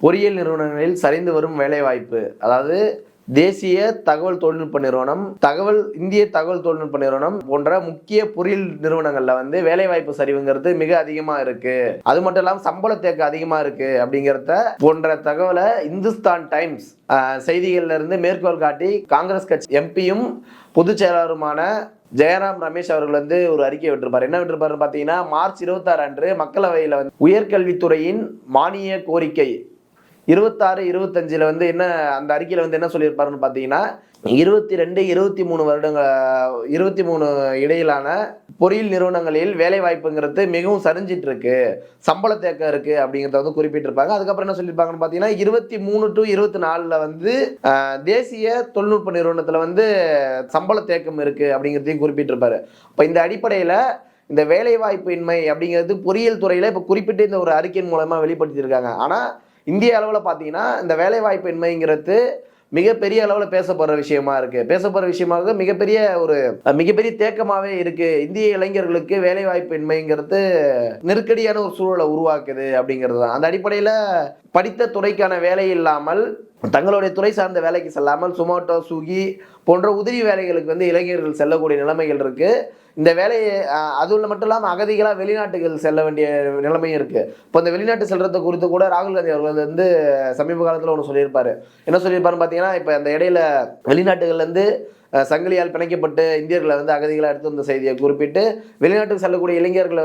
பொறியியல் நிறுவனங்களில் சரிந்து வரும் வேலைவாய்ப்பு. அதாவது தேசிய தகவல் தொழில்நுட்ப நிறுவனம், இந்திய தகவல் தொழில்நுட்ப நிறுவனம் போன்ற முக்கிய பொறியியல் நிறுவனங்கள்ல வேலைவாய்ப்பு சரிவுங்கிறது மிக அதிகமா இருக்கு. அது மட்டும் இல்லாம சம்பள தேக்கம் அதிகமா இருக்கு அப்படிங்கிறத போன்ற தகவலை இந்துஸ்தான் டைம்ஸ் செய்திகள்ல இருந்து மேற்கோள் காட்டி காங்கிரஸ் கட்சி எம்பியும் பொதுச் செயலாளருமான ஜெயராம் ரமேஷ் அவர்கள் ஒரு அறிக்கை விட்டிருப்பார். என்ன விட்டிருப்பாரு பாத்தீங்கன்னா, மார்ச் 26 அன்று மக்களவையில உயர்கல்வித்துறையின் மானிய கோரிக்கை 26-25 என்ன அந்த அறிக்கையில என்ன சொல்லியிருப்பாருன்னு பாத்தீங்கன்னா, 22-23 இடையிலான பொறியியல் நிறுவனங்களில் வேலை வாய்ப்புங்கிறது மிகவும் சரிஞ்சிட்டு இருக்கு, சம்பள தேக்கம் இருக்கு அப்படிங்கிறத குறிப்பிட்டிருப்பாங்க. அதுக்கப்புறம் என்ன சொல்லியிருப்பாங்கன்னு பாத்தீங்கன்னா, 23-24 தேசிய தொழில்நுட்ப நிறுவனத்துல சம்பள தேக்கம் இருக்கு அப்படிங்கிறதையும் குறிப்பிட்டிருப்பாரு. இப்ப இந்த அடிப்படையில இந்த வேலை வாய்ப்பு இன்மை அப்படிங்கிறது பொறியியல் துறையில இப்ப குறிப்பிட்டு இந்த ஒரு அறிக்கையின் மூலமா வெளிப்படுத்தியிருக்காங்க. ஆனா இந்திய அளவுல பாத்தீங்கன்னா இந்த வேலை வாய்ப்பு இன்மைங்கிறது மிகப்பெரிய அளவுல பேசப்படுற விஷயமா இருக்கு. மிகப்பெரிய தேக்கமாவே இருக்கு. இந்திய இளைஞர்களுக்கு வேலை வாய்ப்பு இன்மைங்கிறது நெருக்கடியான ஒரு சூழலை உருவாக்குது அப்படிங்கிறது தான். அந்த அடிப்படையில படித்த துறைக்கான வேலை இல்லாமல் தங்களுடைய துறை சார்ந்த வேலைக்கு செல்லாமல் சொமேட்டோ, ஸ்விக்கி போன்ற உதவி வேலைகளுக்கு இளைஞர்கள் செல்லக்கூடிய நிலைமைகள் இருக்கு. இந்த வேலையை அதுல மட்டும் இல்லாமல் அகதிகளா வெளிநாட்டுகள் செல்ல வேண்டிய நிலைமையும் இருக்கு. இப்போ இந்த வெளிநாட்டு செல்றதை குறித்து கூட ராகுல் காந்தி அவர்கள் சமீப காலத்துல ஒன்று சொல்லியிருப்பாரு. என்ன சொல்லியிருப்பாருன்னு பாத்தீங்கன்னா, இப்ப அந்த இடையில வெளிநாட்டுகள்ல சங்கிலியால் பிணைக்கப்பட்டு இந்தியர்களை அகதிகளா எடுத்து வந்த செய்தியை குறிப்பிட்டு வெளிநாட்டுக்கு செல்லக்கூடிய இளைஞர்களை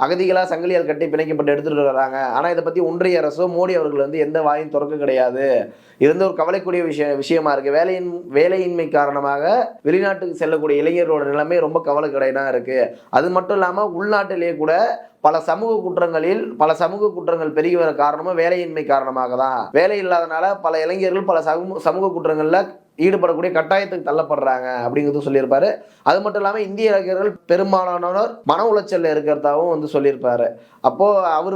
அகதிகளா சங்கிலியால் கட்டி பிணைக்கப்பட்டு எடுத்துட்டு வர்றாங்க. ஆனா இதை பத்தி ஒன்றிய அரசோ மோடி அவர்கள் எந்த வாயும் திறக்க கிடையாது. இது ஒரு கவலைக்கூடிய விஷயமா இருக்கு. வேலையின்மை காரணமாக வெளிநாட்டுக்கு செல்லக்கூடிய இளைஞர்களோட நிலைமை ரொம்ப கவலைக்கிடையா இருக்கு. அது மட்டும் இல்லாம உள்நாட்டிலேயே கூட பல சமூக குற்றங்கள் பெருகி வர காரணமும் வேலையின்மை காரணமாக தான். வேலை இல்லாதனால பல இளைஞர்கள் பல சமூக குற்றங்கள்ல ஈடுபடக்கூடிய கட்டாயத்துக்கு தள்ளப்படுறாங்க அப்படிங்கிறது சொல்லியிருப்பாரு. அது மட்டும் இல்லாம இந்திய இளைஞர்கள் பெரும்பாலானோர் மன உளைச்சல்ல இருக்கிறதாவும் சொல்லியிருப்பாரு. அப்போ அவர்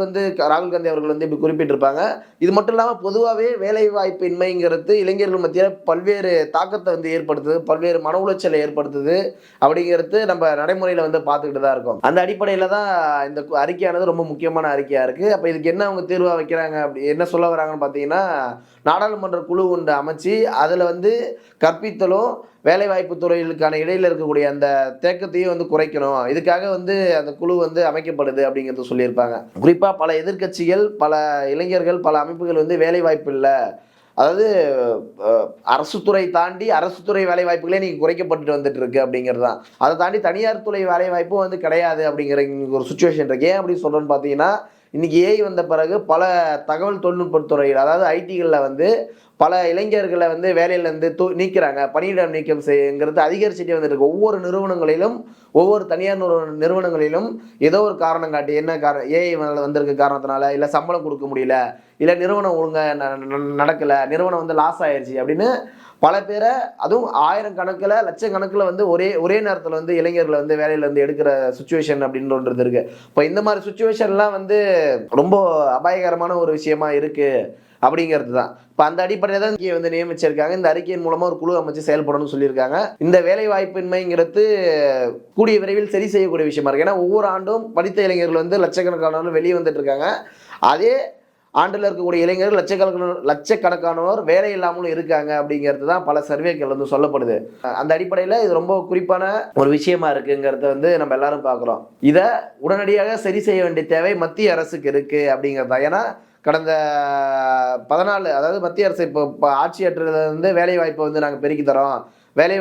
ராகுல் காந்தி அவர்கள் இப்படி குறிப்பிட்டிருப்பாங்க. இது மட்டும் இல்லாம பொதுவாகவே வேலை வாய்ப்பு இன்மைங்கிறது இளைஞர்கள் மத்தியில் பல்வேறு தாக்கத்தை ஏற்படுத்துது, பல்வேறு மன உளைச்சலை ஏற்படுத்துது அப்படிங்கிறது நம்ம நடைமுறையில பார்த்துக்கிட்டு தான் இருக்கோம். அந்த அடிப்படையில தான் இந்த அறிக்கையானது ரொம்ப முக்கியமான அறிக்கையா இருக்கு. அப்ப இதுக்கு என்ன அவங்க தீர்வா வைக்கிறாங்க, அப்படி என்ன சொல்ல வராங்கன்னு பாத்தீங்கன்னா, நாடாளுமன்ற குழு ஒன்று அமைச்சு அதுல கற்பித்தலும் வேலைவாய்ப்பு துறைகளுக்கான இடையில இருக்கக்கூடிய அந்த தேக்கத்தையும் குறைக்கணும். இதுக்காக அந்த குழு அமைக்கப்படுது அப்படிங்கிறது சொல்லியிருப்பாங்க. குறிப்பா பல எதிர்கட்சிகள், பல இளைஞர்கள், பல அமைப்புகள் வேலை வாய்ப்பு இல்லை, அதாவது அரசு துறை தாண்டி அரசு துறை வேலை வாய்ப்புகளே நீங்க குறைக்கப்பட்டு வந்துட்டு இருக்கு அப்படிங்கிறது தான். அதை தாண்டி தனியார் துறை வேலை வாய்ப்பும் கிடையாது அப்படிங்கிற ஒரு சுச்சுவேஷன் இருக்கு. ஏன் அப்படி சொல்றேன்னு பாத்தீங்கன்னா, இன்னைக்கு ஏஐ வந்த பிறகு பல தகவல் தொழில்நுட்ப துறைகள், அதாவது ஐடிகளில் பல இளைஞர்களை வேலையில நீக்கிறாங்க. பணியிட நீக்கம் செய்யுங்கிறது அதிகரிச்சுட்டே வந்துருக்கு. ஒவ்வொரு நிறுவனங்களிலும், ஒவ்வொரு தனியார் நிறுவனங்களிலும் ஏதோ ஒரு காரணம் காட்டி, என்ன காரணம், ஏஐ வந்திருக்க காரணத்தினால, இல்லை சம்பளம் கொடுக்க முடியல, இல்லை நிறுவனம் ஒழுங்கா நடக்கல, நிறுவனம் லாஸ் ஆயிடுச்சு அப்படின்னு பல பேரை, அதுவும் ஆயிரக்கணக்கில் லட்சக்கணக்கில் ஒரே நேரத்தில் இளைஞர்களை வேலையில எடுக்கிற சுச்சுவேஷன் அப்படின்னு ஒன்று இருக்கு. இப்போ இந்த மாதிரி சுச்சுவேஷன்லாம் ரொம்ப அபாயகரமான ஒரு விஷயமா இருக்கு அப்படிங்கிறது தான். இப்போ அந்த அடிப்படையில் தான் இங்கே நியமிச்சிருக்காங்க. இந்த அறிக்கையின் மூலமா ஒரு குழு அமைச்சு செயல்படணும்னு சொல்லியிருக்காங்க. இந்த வேலை வாய்ப்பின்மைங்கிறது கூடிய விரைவில் சரி செய்யக்கூடிய விஷயமா இருக்கு. ஏன்னா ஒவ்வொரு ஆண்டும் படித்த இளைஞர்கள் லட்சக்கணக்கானவர்கள் வெளியே வந்துட்டு இருக்காங்க. அதே ஆண்டில் இருக்கக்கூடிய இளைஞர்கள் லட்சக்கணக்கானோர் வேலை இல்லாமலும் இருக்காங்க அப்படிங்கிறது தான் பல சர்வேக்கள் சொல்லப்படுது. அந்த அடிப்படையில் இது ரொம்ப குறிப்பான ஒரு விஷயமா இருக்குங்கிறத நம்ம எல்லாரும் பார்க்குறோம். இதை உடனடியாக சரி செய்ய வேண்டிய தேவை மத்திய அரசுக்கு இருக்கு அப்படிங்கிறது தான். ஏன்னா கடந்த 14, அதாவது மத்திய அரசு இப்போ ஆட்சி ஏற்றதுல வேலை வாய்ப்பை நாங்கள் பெருக்கி தரோம், வேலை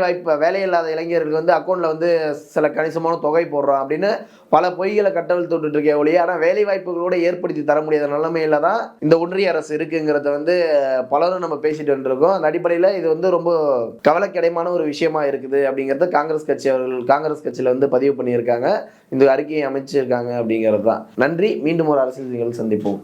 இல்லாத இளைஞர்களுக்கு அக்கௌண்ட்ல சில கணிசமான தொகை போடுறோம் அப்படின்னு பல பொய்களை கட்டவிழ்த்து விட்டுட்டு இருக்கே ஒழிய, ஆனால் வேலை வாய்ப்புகளோட ஏற்படுத்தி தர முடியாத நிலைமையில தான் இந்த ஒன்றிய அரசு இருக்குங்கிறத பலரும் நம்ம பேசிட்டு வந்துருக்கோம். அந்த அடிப்படையில் இது ரொம்ப கவலைக்கிடமான ஒரு விஷயமா இருக்குது அப்படிங்கிறத காங்கிரஸ் கட்சியில பதிவு பண்ணியிருக்காங்க, இந்த அறிக்கையை அமைச்சிருக்காங்க அப்படிங்கிறது தான். நன்றி. மீண்டும் ஒரு அரசியல் சந்திப்போம்.